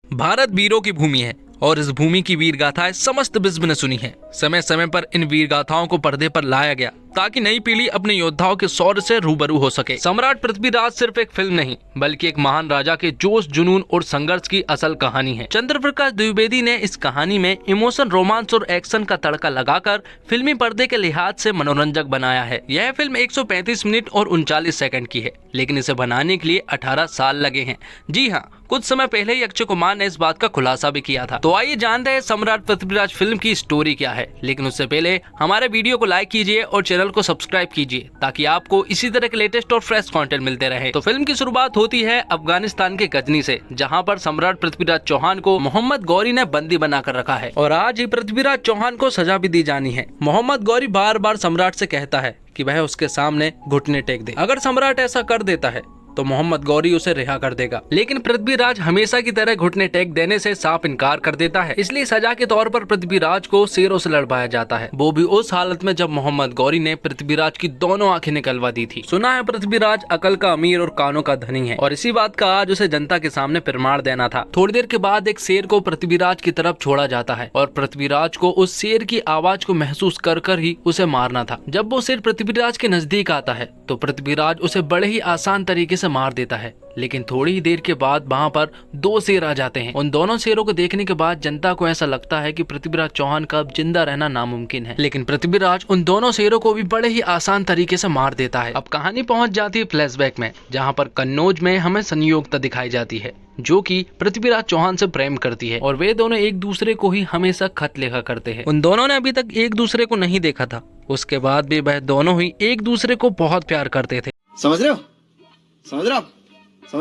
भारत वीरों की भूमि है और इस भूमि की वीर गाथाएं समस्त विश्व ने सुनी है। समय समय पर इन वीर गाथाओं को पर्दे पर लाया गया ताकि नई पीढ़ी अपने योद्धाओं के शौर्य से रूबरू हो सके। सम्राट पृथ्वीराज सिर्फ एक फिल्म नहीं बल्कि एक महान राजा के जोश, जुनून और संघर्ष की असल कहानी है। चंद्रप्रकाश द्विवेदी ने इस कहानी में इमोशन, रोमांस और एक्शन का तड़का लगाकर फिल्मी पर्दे के लिहाज से मनोरंजक बनाया है। यह फिल्म 135 मिनट और 39 सेकंड की है, लेकिन इसे बनाने के लिए 18 साल लगे हैं। जी हाँ, कुछ समय पहले ही अक्षय कुमार ने इस बात का खुलासा भी किया था। तो आइए जानते हैं सम्राट पृथ्वीराज फिल्म की स्टोरी क्या है। लेकिन उससे पहले हमारे वीडियो को लाइक कीजिए और चैनल को सब्सक्राइब कीजिए ताकि आपको इसी तरह के लेटेस्ट और फ्रेश कंटेंट मिलते रहे। तो फिल्म की शुरुआत होती है अफगानिस्तान के गजनी से, जहां पर सम्राट पृथ्वीराज चौहान को मोहम्मद गौरी ने बंदी बनाकर रखा है और आज ही पृथ्वीराज चौहान को सजा भी दी जानी है। मोहम्मद गौरी बार बार सम्राट से कहता है कि वह उसके सामने घुटने टेक दे। अगर सम्राट ऐसा कर देता है तो मोहम्मद गौरी उसे रिहा कर देगा, लेकिन पृथ्वीराज हमेशा की तरह घुटने टेक देने से साफ इनकार कर देता है। इसलिए सजा के तौर पर पृथ्वीराज को शेरों से लड़वाया जाता है, वो भी उस हालत में जब मोहम्मद गौरी ने पृथ्वीराज की दोनों आंखें निकलवा दी थी। सुना है पृथ्वीराज अकल का अमीर और कानों का धनी है और इसी बात का आज उसे जनता के सामने प्रमाण देना था। थोड़ी देर के बाद एक शेर को पृथ्वीराज की तरफ छोड़ा जाता है और पृथ्वीराज को उस शेर की आवाज को महसूस कर ही उसे मारना था। जब वो शेर पृथ्वीराज के नजदीक आता है तो पृथ्वीराज उसे बड़े ही आसान तरीके से मार देता है, लेकिन थोड़ी ही देर के बाद वहां पर 2 शेर आ जाते हैं। उन दोनों शेरों को देखने के बाद जनता को ऐसा लगता है कि पृथ्वीराज चौहान का अब जिंदा रहना नामुमकिन है, लेकिन पृथ्वीराज उन दोनों शेरों को भी बड़े ही आसान तरीके से मार देता है। अब कहानी पहुंच जाती है फ्लैशबैक में, जहां पर कन्नौज में हमें संयोगता दिखाई जाती है जो कि पृथ्वीराज चौहान से प्रेम करती है और वे दोनों एक दूसरे को ही हमेशा खत लिखा करते हैं। उन दोनों ने अभी तक एक दूसरे को नहीं देखा था, उसके बाद भी वह दोनों ही एक दूसरे को बहुत प्यार करते थे। समझ रहे हो? समझ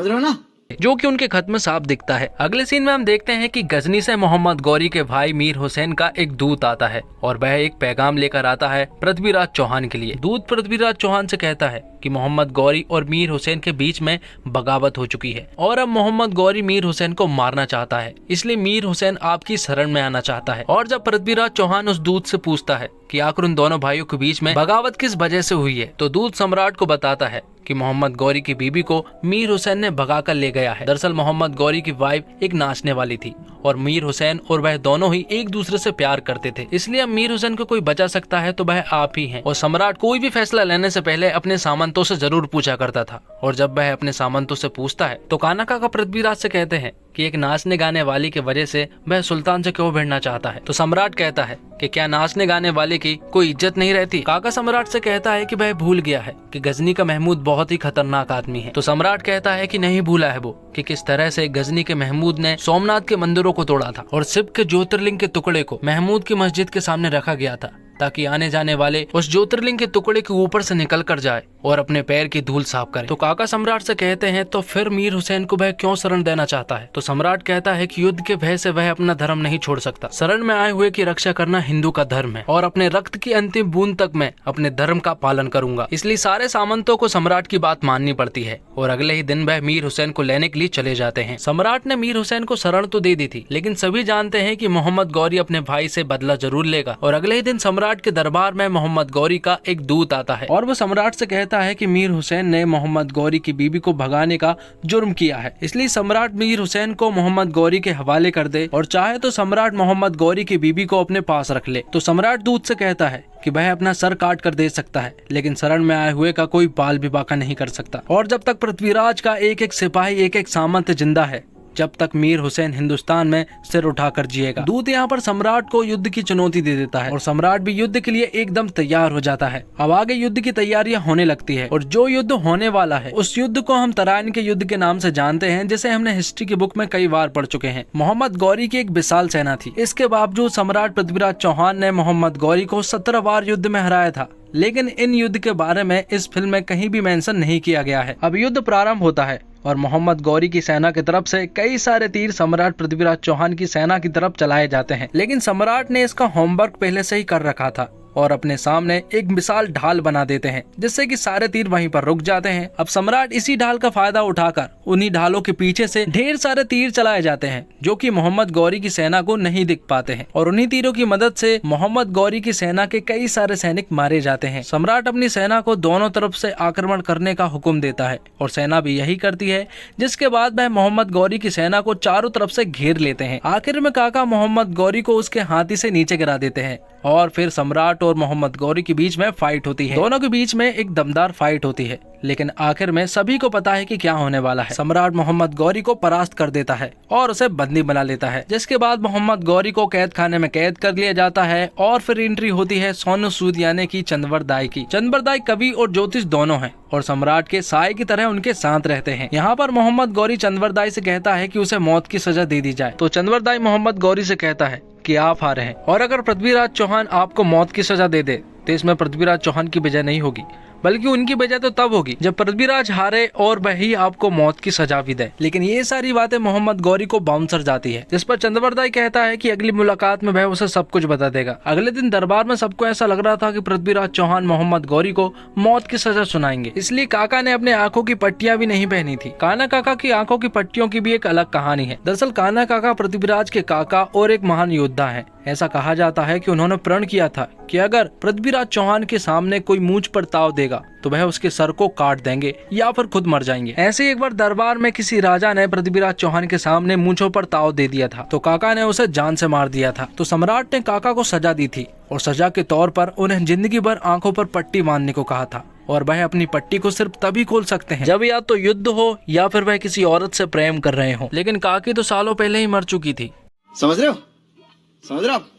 रहे हो ना? जो कि उनके खत में साफ दिखता है। अगले सीन में हम देखते हैं कि गजनी से मोहम्मद गौरी के भाई मीर हुसैन का एक दूत आता है और वह एक पैगाम लेकर आता है पृथ्वीराज चौहान के लिए। दूत पृथ्वीराज चौहान से कहता है कि मोहम्मद गौरी और मीर हुसैन के बीच में बगावत हो चुकी है और अब मोहम्मद गौरी मीर हुसैन को मारना चाहता है, इसलिए मीर हुसैन आपकी शरण में आना चाहता है। और जब पृथ्वीराज चौहान उस दूत से पूछता है कि आखिर उन दोनों भाइयों के बीच में बगावत किस वजह से हुई है, तो दूत सम्राट को बताता है कि मोहम्मद गौरी की बीबी को मीर हुसैन ने भगाकर ले गया है। दरअसल मोहम्मद गौरी की वाइफ एक नाचने वाली थी और मीर हुसैन और वह दोनों ही एक दूसरे से प्यार करते थे, इसलिए अब मीर हुसैन को कोई बचा सकता है तो वह आप ही हैं। और सम्राट कोई भी फैसला लेने से पहले अपने सामंतों से जरूर पूछा करता था और जब वह अपने सामंतों से पूछता है तो काना काका पृथ्वीराज से कहते हैं कि एक नाचने गाने वाली की वजह से वह सुल्तान से क्यों भिड़ना चाहता है, तो सम्राट कहता है कि क्या नाचने गाने वाले की कोई इज्जत नहीं रहती। काका सम्राट से कहता है कि वह भूल गया है कि गजनी का महमूद बहुत ही खतरनाक आदमी है, तो सम्राट कहता है कि नहीं भूला है वो कि किस तरह से गजनी के महमूद ने सोमनाथ के मंदिरों को तोड़ा था और शिव के ज्योतिर्लिंग के टुकड़े को महमूद की मस्जिद के सामने रखा गया था ताकि आने जाने वाले उस ज्योतिर्लिंग के टुकड़े के ऊपर से निकल कर जाए और अपने पैर की धूल साफ करे। तो काका सम्राट से कहते हैं तो फिर मीर हुसैन को वह क्यों शरण देना चाहता है, तो सम्राट कहता है कि युद्ध के भय से वह अपना धर्म नहीं छोड़ सकता। शरण में आए हुए की रक्षा करना हिंदू का धर्म है और अपने रक्त की अंतिम बूंद तक मैं अपने धर्म का पालन करूंगा। इसलिए सारे सामंतों को सम्राट की बात माननी पड़ती है और अगले ही दिन वह मीर हुसैन को लेने के लिए चले जाते हैं। सम्राट ने मीर हुसैन को शरण तो दे दी थी, लेकिन सभी जानते हैं कि मोहम्मद गौरी अपने भाई से बदला जरूर लेगा और अगले ही दिन सम्राट के दरबार में मोहम्मद गौरी का एक दूत आता है और वो सम्राट से कहता है कि मीर हुसैन ने मोहम्मद गौरी की बीबी को भगाने का जुर्म किया है, इसलिए सम्राट मीर हुसैन को मोहम्मद गौरी के हवाले कर दे और चाहे तो सम्राट मोहम्मद गौरी की बीबी को अपने पास रख ले। तो सम्राट दूत से कहता है कि वह अपना सर काट कर दे सकता है, लेकिन शरण में आए हुए का कोई बाल भी बाका नहीं कर सकता। और जब तक पृथ्वीराज का एक एक सिपाही, एक एक सामंत जिंदा है, जब तक मीर हुसैन हिंदुस्तान में सिर उठाकर जिएगा। दूत यहाँ पर सम्राट को युद्ध की चुनौती दे देता है और सम्राट भी युद्ध के लिए एकदम तैयार हो जाता है। अब आगे युद्ध की तैयारियां होने लगती है और जो युद्ध होने वाला है उस युद्ध को हम तराइन के युद्ध के नाम से जानते हैं, जिसे हमने हिस्ट्री की बुक में कई बार पढ़ चुके हैं। मोहम्मद गौरी की एक विशाल सेना थी, इसके बावजूद सम्राट पृथ्वीराज चौहान ने मोहम्मद गौरी को 17 बार युद्ध में हराया था, लेकिन इन युद्ध के बारे में इस फिल्म में कहीं भी मेंशन नहीं किया गया है। अब युद्ध प्रारंभ होता है और मोहम्मद गौरी की सेना की तरफ से कई सारे तीर सम्राट पृथ्वीराज चौहान की सेना की तरफ चलाए जाते हैं, लेकिन सम्राट ने इसका होमवर्क पहले से ही कर रखा था और अपने सामने एक विशाल ढाल बना देते हैं, जिससे कि सारे तीर वहीं पर रुक जाते हैं। अब सम्राट इसी ढाल का फायदा उठाकर उन्हीं ढालों के पीछे से ढेर सारे तीर चलाए जाते हैं, जो कि मोहम्मद गौरी की सेना को नहीं दिख पाते हैं, और उन्हीं तीरों की मदद से मोहम्मद गौरी की सेना के कई सारे सैनिक मारे जाते हैं। सम्राट अपनी सेना को दोनों तरफ से आक्रमण करने का हुक्म देता है और सेना भी यही करती है, जिसके बाद वह मोहम्मद गौरी की सेना को चारों तरफ से घेर लेते हैं। आखिर में काका मोहम्मद गौरी को उसके हाथी से नीचे गिरा देते हैं और फिर सम्राट और मोहम्मद गौरी के बीच में फाइट होती है। दोनों के बीच में एक दमदार फाइट होती है, लेकिन आखिर में सभी को पता है कि क्या होने वाला है। सम्राट मोहम्मद गौरी को परास्त कर देता है और उसे बंदी बना लेता है, जिसके बाद मोहम्मद गौरी को कैद खाने में कैद कर लिया जाता है। और फिर एंट्री होती है सोनू सूद यानी कि चंद्रवर दाई की। चंद्रवर दाई कवि और ज्योतिष दोनों हैं और सम्राट के साय की तरह उनके साथ रहते हैं। यहाँ पर मोहम्मद गौरी चंद्रवर दाई से कहता है कि उसे मौत की सजा दे दी जाए, तो चंद्रवर दाई मोहम्मद गौरी से कहता है कि आप हारे हैं, और अगर पृथ्वीराज चौहान आपको मौत की सजा दे दे तो इसमें पृथ्वीराज चौहान की विजय नहीं होगी, बल्कि उनकी वजह तो तब होगी जब पृथ्वीराज हारे और वही आपको मौत की सजा भी दे। लेकिन ये सारी बातें मोहम्मद गौरी को बाउंसर जाती है, जिस पर चंद्रवर दाई कहता है कि अगली मुलाकात में वह उसे सब कुछ बता देगा। अगले दिन दरबार में सबको ऐसा लग रहा था कि पृथ्वीराज चौहान मोहम्मद गौरी को मौत की सजा सुनाएंगे, इसलिए काका ने अपने आंखों की पट्टियां भी नहीं पहनी थी। कान्हा काका की आंखों की पट्टियों की भी एक अलग कहानी है। दरअसल कान्हा काका पृथ्वीराज के काका और एक महान योद्धा है। ऐसा कहा जाता है कि उन्होंने प्रण किया था कि अगर पृथ्वीराज चौहान के सामने कोई मूंछ पर ताव देगा तो वह उसके सर को काट देंगे या फिर खुद मर जाएंगे। ऐसे ही एक बार दरबार में किसी राजा ने पृथ्वीराज चौहान के सामने मूंछों पर ताव दे दिया था, तो काका ने उसे जान से मार दिया था। तो सम्राट ने काका को सजा दी थी और सजा के तौर पर उन्हें जिंदगी भर आंखों पर पट्टी बांधने को कहा था, और वह अपनी पट्टी को सिर्फ तभी खोल सकते हैं जब या तो युद्ध हो या फिर वह किसी औरत से प्रेम कर रहे हो। लेकिन काकी तो सालों पहले ही मर चुकी थी। समझ रहे हो? समझ रहे हो आप?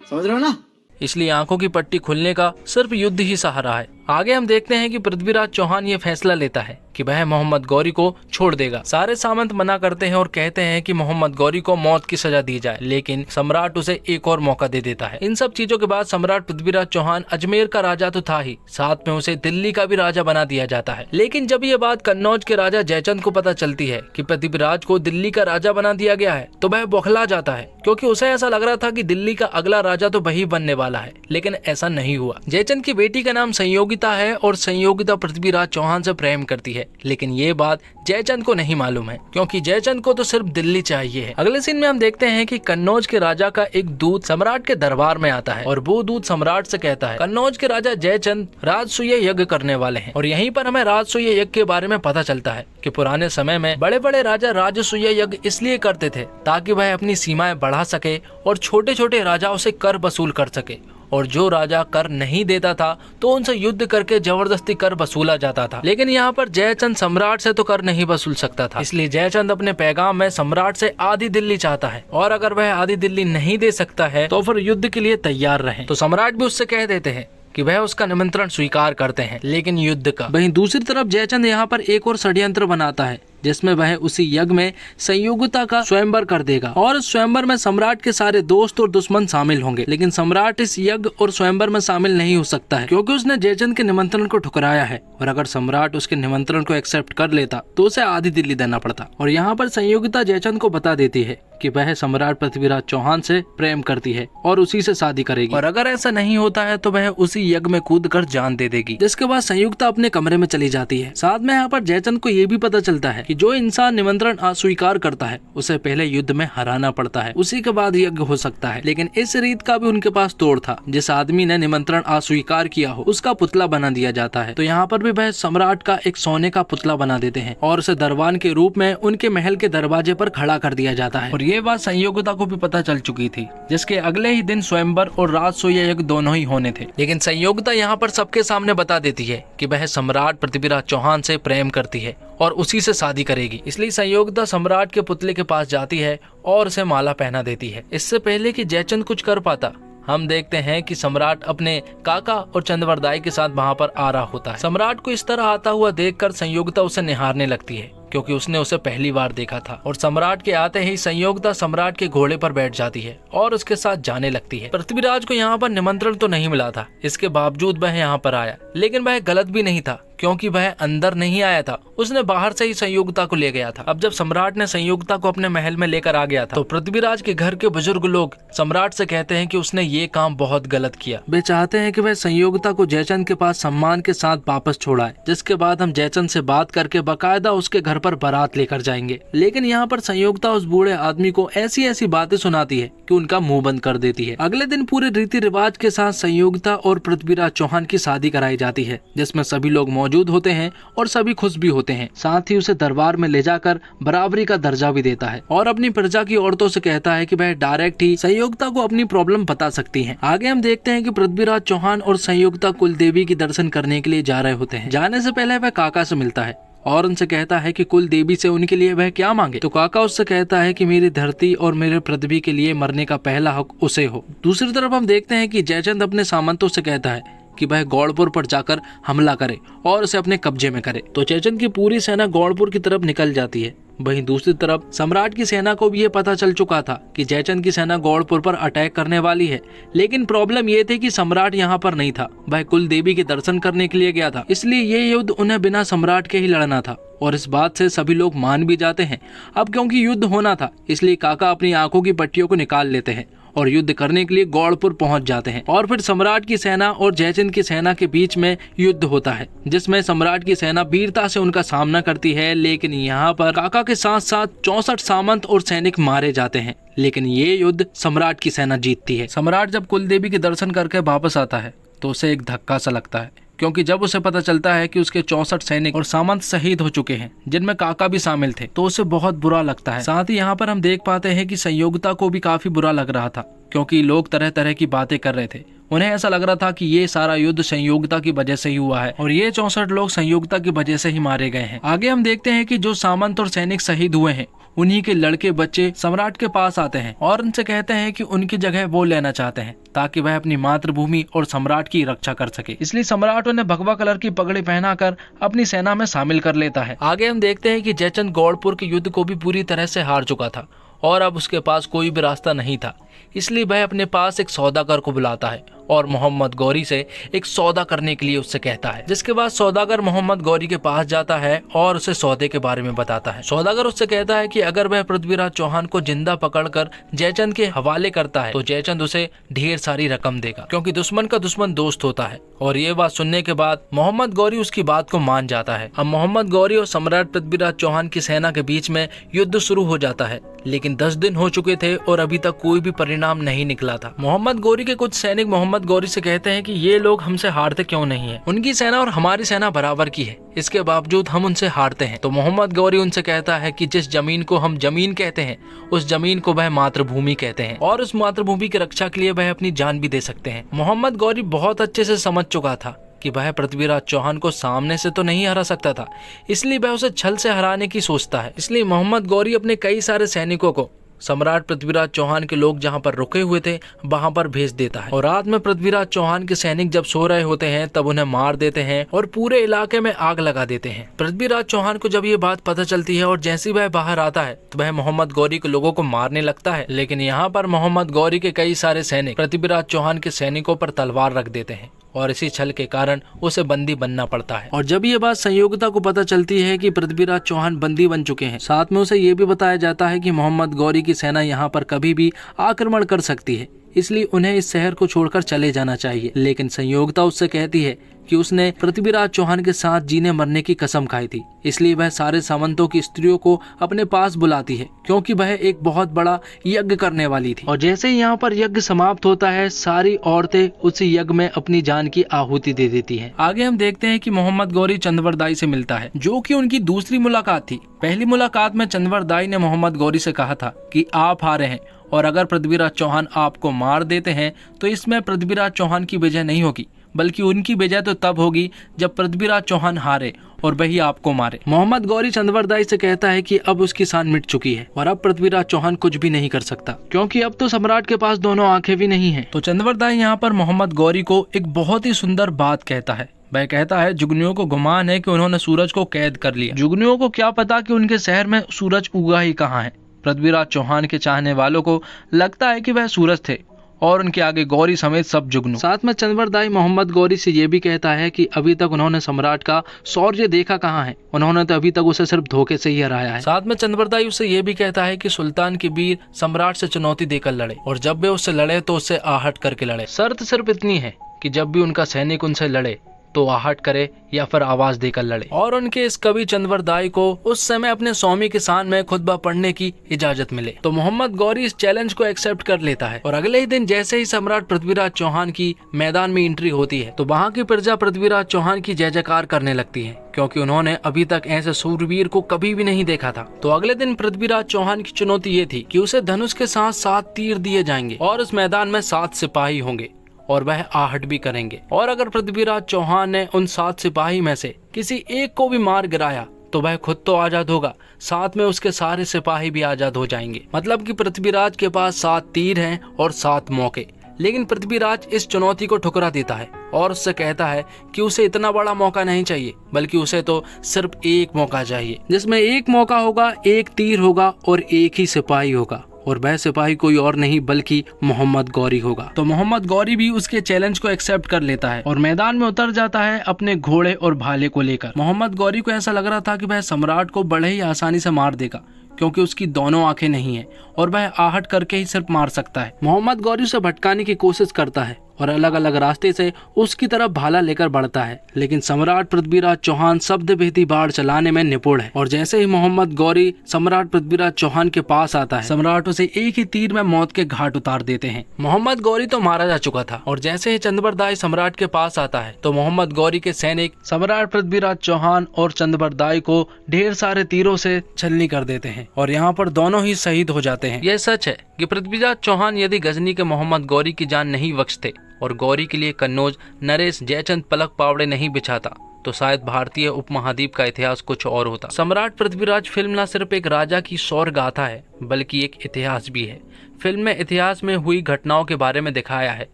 समझ रहे हो ना? इसलिए आंखों की पट्टी खुलने का सिर्फ युद्ध ही सहारा है। आगे हम देखते हैं कि पृथ्वीराज चौहान ये फैसला लेता है कि वह मोहम्मद गौरी को छोड़ देगा। सारे सामंत मना करते हैं और कहते हैं कि मोहम्मद गौरी को मौत की सजा दी जाए, लेकिन सम्राट उसे एक और मौका दे देता है। इन सब चीजों के बाद सम्राट पृथ्वीराज चौहान अजमेर का राजा तो था ही, साथ में उसे दिल्ली का भी राजा बना दिया जाता है। लेकिन जब ये बात कन्नौज के राजा जयचंद को पता चलती है कि पृथ्वीराज को दिल्ली का राजा बना दिया गया है, तो वह बौखला जाता है, क्योंकि उसे ऐसा लग रहा था कि दिल्ली का अगला राजा तो वही बनने वाला है। लेकिन ऐसा नहीं हुआ। जयचंद की बेटी का नाम संयोगिता है और संयोगिता पृथ्वीराज चौहान से प्रेम करती है, लेकिन ये बात जयचंद को नहीं मालूम है, क्योंकि जयचंद को तो सिर्फ दिल्ली चाहिए है। अगले सीन में हम देखते हैं कि कन्नौज के राजा का एक दूत सम्राट के दरबार में आता है और वो दूत सम्राट से कहता है कन्नौज के राजा जयचंद राजसूय यज्ञ करने वाले हैं। और यहीं पर हमें राजसूय यज्ञ के बारे में पता चलता है कि पुराने समय में बड़े बड़े राजा राजसूय यज्ञ इसलिए करते थे ताकि वह अपनी सीमाएं बढ़ा सके और छोटे छोटे राजाओं से कर वसूल कर सके, और जो राजा कर नहीं देता था तो उनसे युद्ध करके जबरदस्ती कर वसूला जाता था। लेकिन यहाँ पर जयचंद सम्राट से तो कर नहीं वसूल सकता था, इसलिए जयचंद अपने पैगाम में सम्राट से आधी दिल्ली चाहता है, और अगर वह आधी दिल्ली नहीं दे सकता है तो फिर युद्ध के लिए तैयार रहे। तो सम्राट भी उससे कह देते हैं कि वह उसका निमंत्रण स्वीकार करते हैं, लेकिन युद्ध का। वहीं दूसरी तरफ जयचंद यहाँ पर एक और षड्यंत्र बनाता है, जिसमें वह उसी यज्ञ में संयोगिता का स्वयंवर कर देगा, और इस स्वयंवर में सम्राट के सारे दोस्त और दुश्मन शामिल होंगे। लेकिन सम्राट इस यज्ञ और स्वयंवर में शामिल नहीं हो सकता है, क्योंकि उसने जयचंद के निमंत्रण को ठुकराया है, और अगर सम्राट उसके निमंत्रण को एक्सेप्ट कर लेता तो उसे आधी दिल्ली देना पड़ता। और यहाँ पर संयोगिता जयचंद को बता देती है कि वह सम्राट पृथ्वीराज चौहान से प्रेम करती है और उसी से शादी करेगी, और अगर ऐसा नहीं होता है तो वह उसी यज्ञ में कूद कर जान दे देगी। जिसके बाद संयुक्ता अपने कमरे में चली जाती है। साथ में यहाँ पर जयचंद को ये भी पता चलता है कि जो इंसान निमंत्रण अस्वीकार करता है उसे पहले युद्ध में हराना पड़ता है, उसी के बाद यज्ञ हो सकता है। लेकिन इस रीत का भी उनके पास तोड़ था। जिस आदमी ने निमंत्रण अस्वीकार किया हो उसका पुतला बना दिया जाता है। तो यहाँ पर भी वह सम्राट का एक सोने का पुतला बना देते हैं और उसे दरबान के रूप में उनके महल के दरवाजे पर खड़ा कर दिया जाता है। और ये बात संयोगिता को भी पता चल चुकी थी, जिसके अगले ही दिन स्वयंवर और राजसूय यज्ञ दोनों ही होने थे। लेकिन संयोगिता यहाँ पर सबके सामने बता देती है कि वह सम्राट पृथ्वीराज चौहान से प्रेम करती है और उसी से शादी करेगी। इसलिए संयोगिता सम्राट के पुतले के पास जाती है और उसे माला पहना देती है। इससे पहले कि जयचंद कुछ कर पाता, हम देखते हैं कि सम्राट अपने काका और चंद्रवर दाई के साथ वहाँ पर आ रहा होता है। सम्राट को इस तरह आता हुआ देखकर संयोगिता उसे निहारने लगती है, क्योंकि उसने उसे पहली बार देखा था। और सम्राट के आते ही संयोगिता सम्राट के घोड़े पर बैठ जाती है और उसके साथ जाने लगती है। पृथ्वीराज को यहाँ पर निमंत्रण तो नहीं मिला था, इसके बावजूद वह यहाँ पर आया, लेकिन वह गलत भी नहीं था, क्योंकि वह अंदर नहीं आया था, उसने बाहर से ही संयोगिता को ले गया था। अब जब सम्राट ने संयोगिता को अपने महल में लेकर आ गया था तो पृथ्वीराज के घर के बुजुर्ग लोग सम्राट से कहते हैं कि उसने ये काम बहुत गलत किया। वे चाहते हैं कि वह संयोगिता को जयचंद के पास सम्मान के साथ वापस छोड़ाए, जिसके बाद हम जयचंद से बात करके बाकायदा उसके घर पर बारात लेकर जाएंगे। लेकिन यहाँ पर संयोगिता उस बूढ़े आदमी को ऐसी ऐसी बातें सुनाती है कि उनका मुंह बंद कर देती है। अगले दिन पूरे रीति रिवाज के साथ संयोगिता और पृथ्वीराज चौहान की शादी कराई जाती है, जिसमें सभी लोग मौजूद होते हैं और सभी खुश भी होते हैं। साथ ही उसे दरबार में ले जाकर बराबरी का दर्जा भी देता है और अपनी प्रजा की औरतों से कहता है कि वह डायरेक्ट ही संयोगिता को अपनी प्रॉब्लम बता सकती हैं। आगे हम देखते हैं कि पृथ्वीराज चौहान और संयोगिता कुल देवी की दर्शन करने के लिए जा रहे होते हैं। जाने से पहले वह काका से मिलता है और उनसे कहता है कि कुल देवी से उनके लिए वह क्या मांगे। तो काका उससे कहता है कि मेरी धरती और मेरे पृथ्वी के लिए मरने का पहला हक उसे हो। दूसरी तरफ हम देखते हैं कि जयचंद अपने सामंतों से कहता है कि वह गौड़पुर पर जाकर हमला करे और उसे अपने कब्जे में करे। तो जयचंद की पूरी सेना गौड़पुर की तरफ निकल जाती है। वहीं दूसरी तरफ सम्राट की सेना को भी ये पता चल चुका था कि जयचंद की सेना गौड़पुर पर अटैक करने वाली है, लेकिन प्रॉब्लम ये थी कि सम्राट यहाँ पर नहीं था, वह कुल देवी के दर्शन करने के लिए गया था। इसलिए ये युद्ध उन्हें बिना सम्राट के ही लड़ना था और इस बात से सभी लोग मान भी जाते हैं। अब क्योंकि युद्ध होना था इसलिए काका अपनी आंखों की पट्टियों को निकाल लेते हैं और युद्ध करने के लिए गौड़पुर पहुंच जाते हैं। और फिर सम्राट की सेना और जयचंद की सेना के बीच में युद्ध होता है, जिसमें सम्राट की सेना वीरता से उनका सामना करती है। लेकिन यहाँ पर काका के साथ साथ 64 सामंत और सैनिक मारे जाते हैं, लेकिन ये युद्ध सम्राट की सेना जीतती है। सम्राट जब कुल देवी के दर्शन करके वापस आता है तो उसे एक धक्का सा लगता है, क्योंकि जब उसे पता चलता है कि उसके 64 सैनिक और सामंत शहीद हो चुके हैं, जिनमें काका भी शामिल थे, तो उसे बहुत बुरा लगता है। साथ ही यहाँ पर हम देख पाते हैं कि संयोगिता को भी काफी बुरा लग रहा था, क्योंकि लोग तरह तरह की बातें कर रहे थे। उन्हें ऐसा लग रहा था कि ये सारा युद्ध संयोगिता की वजह से ही हुआ है और ये 64 लोग संयोगिता की वजह से ही मारे गए हैं। आगे हम देखते हैं कि जो सामंत और सैनिक शहीद हुए हैं उन्हीं के लड़के बच्चे सम्राट के पास आते हैं और उनसे कहते हैं कि उनकी जगह वो लेना चाहते हैं ताकि वह अपनी मातृभूमि और सम्राट की रक्षा कर सके। इसलिए सम्राट उन्हें भगवा कलर की पगड़ी पहनाकर अपनी सेना में शामिल कर लेता है। आगे हम देखते हैं कि जयचंद गौड़पुर के युद्ध को भी पूरी तरह से हार चुका था और अब उसके पास कोई भी रास्ता नहीं था, इसलिए वह अपने पास एक सौदागर को बुलाता है और मोहम्मद गौरी से एक सौदा करने के लिए उससे कहता है। जिसके बाद सौदागर मोहम्मद गौरी के पास जाता है और उसे सौदे के बारे में बताता है। सौदागर उससे कहता है कि अगर वह पृथ्वीराज चौहान को जिंदा पकड़कर जयचंद के हवाले करता है तो जयचंद उसे ढेर सारी रकम देगा, क्योंकि दुश्मन का दुश्मन दोस्त होता है। और ये बात सुनने के बाद मोहम्मद गौरी उसकी बात को मान जाता है। अब मोहम्मद गौरी और सम्राट पृथ्वीराज चौहान की सेना के बीच में युद्ध शुरू हो जाता है, लेकिन 10 दिन हो चुके थे और अभी तक कोई भी परिणाम नहीं निकला था। मोहम्मद गौरी के कुछ सैनिक मोहम्मद गौरी से कहते हैं कि ये लोग हमसे हारते क्यों नहीं है, उनकी सेना और हमारी सेना बराबर की है, इसके बावजूद हम उनसे हारते हैं। तो मोहम्मद गौरी उनसे कहता है कि जिस जमीन को हम जमीन कहते हैं उस जमीन को वह मातृभूमि कहते हैं और उस मातृभूमि की रक्षा के लिए वह अपनी जान भी दे सकते हैं। मोहम्मद गौरी बहुत अच्छे से समझ चुका था कि वह पृथ्वीराज चौहान को सामने से तो नहीं हरा सकता था, इसलिए वह उसे छल से हराने की सोचता है। इसलिए मोहम्मद गौरी अपने कई सारे सैनिकों को सम्राट पृथ्वीराज चौहान के लोग जहां पर रुके हुए थे वहां पर भेज देता है और रात में पृथ्वीराज चौहान के सैनिक जब सो रहे होते हैं तब उन्हें मार देते हैं और पूरे इलाके में आग लगा देते हैं। पृथ्वीराज चौहान को जब ये बात पता चलती है और जैसे वह बाहर आता है तो वह मोहम्मद गौरी के लोगों को मारने लगता है, लेकिन यहाँ पर मोहम्मद गौरी के कई सारे सैनिक पृथ्वीराज चौहान के सैनिकों पर तलवार रख देते हैं और इसी छल के कारण उसे बंदी बनना पड़ता है। और जब ये बात संयोगिता को पता चलती है कि पृथ्वीराज चौहान बंदी बन चुके हैं, साथ में उसे ये भी बताया जाता है कि मोहम्मद गौरी की सेना यहाँ पर कभी भी आक्रमण कर सकती है, इसलिए उन्हें इस शहर को छोड़कर चले जाना चाहिए। लेकिन संयोगिता उससे कहती है कि उसने पृथ्वीराज चौहान के साथ जीने मरने की कसम खाई थी, इसलिए वह सारे सामंतों की स्त्रियों को अपने पास बुलाती है क्योंकि वह एक बहुत बड़ा यज्ञ करने वाली थी। और जैसे ही यहाँ पर यज्ञ समाप्त होता है सारी औरतें उस यज्ञ में अपनी जान की आहुति दे देती हैं। आगे हम देखते हैं कि मोहम्मद गौरी चंदवरदाई से मिलता है, जो कि उनकी दूसरी मुलाकात थी। पहली मुलाकात में चंदवरदाई ने मोहम्मद गौरी से कहा था कि आप हारे हैं और अगर पृथ्वीराज चौहान आपको मार देते हैं तो इसमें पृथ्वीराज चौहान की विजय नहीं होगी, बल्कि उनकी विजय तो तब होगी जब पृथ्वीराज चौहान हारे और वही आपको मारे। मोहम्मद गौरी चंदवरदाई से कहता है कि अब उसकी शान मिट चुकी है और अब पृथ्वीराज चौहान कुछ भी नहीं कर सकता, क्योंकि अब तो सम्राट के पास दोनों आंखें भी नहीं हैं। तो चंदवरदाई यहाँ पर मोहम्मद गौरी को एक बहुत ही सुंदर बात कहता है। वह कहता है जुगनियों को गुमान है कि उन्होंने सूरज को कैद कर लिया। जुगनियों को क्या पता कि उनके शहर में सूरज उगा ही कहाँ है। पृथ्वीराज चौहान के चाहने वालों को लगता है कि वह सूरज थे और उनके आगे गौरी समेत सब जुगनू। साथ में चंद्रबरदाई मोहम्मद गौरी से ये भी कहता है कि अभी तक उन्होंने सम्राट का शौर्य देखा कहाँ है, उन्होंने तो अभी तक उसे सिर्फ धोखे से ही हराया है। साथ में चंद्रबरदाई उसे ये भी कहता है कि सुल्तान के वीर सम्राट से चुनौती देकर लड़े और जब वे उससे लड़े तो उससे आहट करके लड़े। शर्त सिर्फ इतनी है कि जब भी उनका सैनिक उनसे लड़े तो आहट करे या फिर आवाज देकर लड़े। और उनके इस कवि चंद्रबरदाई को उस समय अपने स्वामी के सान में खुतबा पढ़ने की इजाजत मिले तो मोहम्मद गौरी इस चैलेंज को एक्सेप्ट कर लेता है। और अगले ही दिन जैसे ही सम्राट पृथ्वीराज चौहान की मैदान में एंट्री होती है तो वहाँ की प्रजा पृथ्वीराज चौहान की जय जयकार करने लगती है, क्योंकि उन्होंने अभी तक ऐसे सूरवीर को कभी भी नहीं देखा था। तो अगले दिन पृथ्वीराज चौहान की चुनौती ये थी कि उसे धनुष के साथ 7 तीर दिए जाएंगे और उस मैदान में 7 सिपाही होंगे और वह आहट भी करेंगे। और अगर पृथ्वीराज चौहान ने उन 7 सिपाही में से किसी एक को भी मार गिराया तो वह खुद तो आजाद होगा, साथ में उसके सारे सिपाही भी आजाद हो जाएंगे। मतलब कि पृथ्वीराज के पास 7 तीर हैं और 7 मौके। लेकिन पृथ्वीराज इस चुनौती को ठुकरा देता है और उससे कहता है कि उसे इतना बड़ा मौका नहीं चाहिए, बल्कि उसे तो सिर्फ एक मौका चाहिए, जिसमें एक मौका होगा, एक तीर होगा और एक ही सिपाही होगा। और वह सिपाही कोई और नहीं बल्कि मोहम्मद गौरी होगा। तो मोहम्मद गौरी भी उसके चैलेंज को एक्सेप्ट कर लेता है और मैदान में उतर जाता है अपने घोड़े और भाले को लेकर। मोहम्मद गौरी को ऐसा लग रहा था कि वह सम्राट को बड़े ही आसानी से मार देगा, क्योंकि उसकी दोनों आंखें नहीं है और वह आहट करके ही सिर्फ मार सकता है। मोहम्मद गौरी उसे भटकाने की कोशिश करता है और अलग अलग रास्ते से उसकी तरफ भाला लेकर बढ़ता है, लेकिन सम्राट पृथ्वीराज चौहान शब्दभेदी बाढ़ चलाने में निपुण है। और जैसे ही मोहम्मद गौरी सम्राट पृथ्वीराज चौहान के पास आता है, सम्राट उसे एक ही तीर में मौत के घाट उतार देते हैं। मोहम्मद गौरी तो मारा जा चुका था और जैसे ही चंद्रबरदाई सम्राट के पास आता है तो मोहम्मद गौरी के सैनिक सम्राट पृथ्वीराज चौहान और चंद्रबरदाई को ढेर सारे तीरों से छलनी कर देते हैं और यहाँ पर दोनों ही शहीद हो जाते हैं। यह सच है कि पृथ्वीराज चौहान यदि गजनी के मोहम्मद गौरी की जान नहीं बख्शते और गौरी के लिए कन्नौज नरेश जयचंद पलक पावड़े नहीं बिछाता तो शायद भारतीय उपमहाद्वीप का इतिहास कुछ और होता। सम्राट पृथ्वीराज फिल्म न सिर्फ एक राजा की शौर्य गाथा है बल्कि एक इतिहास भी है। फिल्म में इतिहास में हुई घटनाओं के बारे में दिखाया है।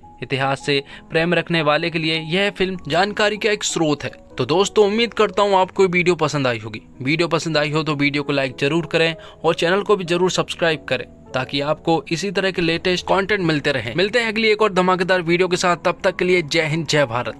इतिहास से प्रेम रखने वाले के लिए यह फिल्म जानकारी का एक स्रोत है। तो दोस्तों, उम्मीद करता हूँ आपको वीडियो पसंद आई होगी। वीडियो पसंद आई हो तो वीडियो को लाइक जरूर करें और चैनल को भी जरूर सब्सक्राइब करें ताकि आपको इसी तरह के लेटेस्ट कंटेंट मिलते रहे। मिलते हैं अगली एक और धमाकेदार वीडियो के साथ, तब तक के लिए जय हिंद जय भारत।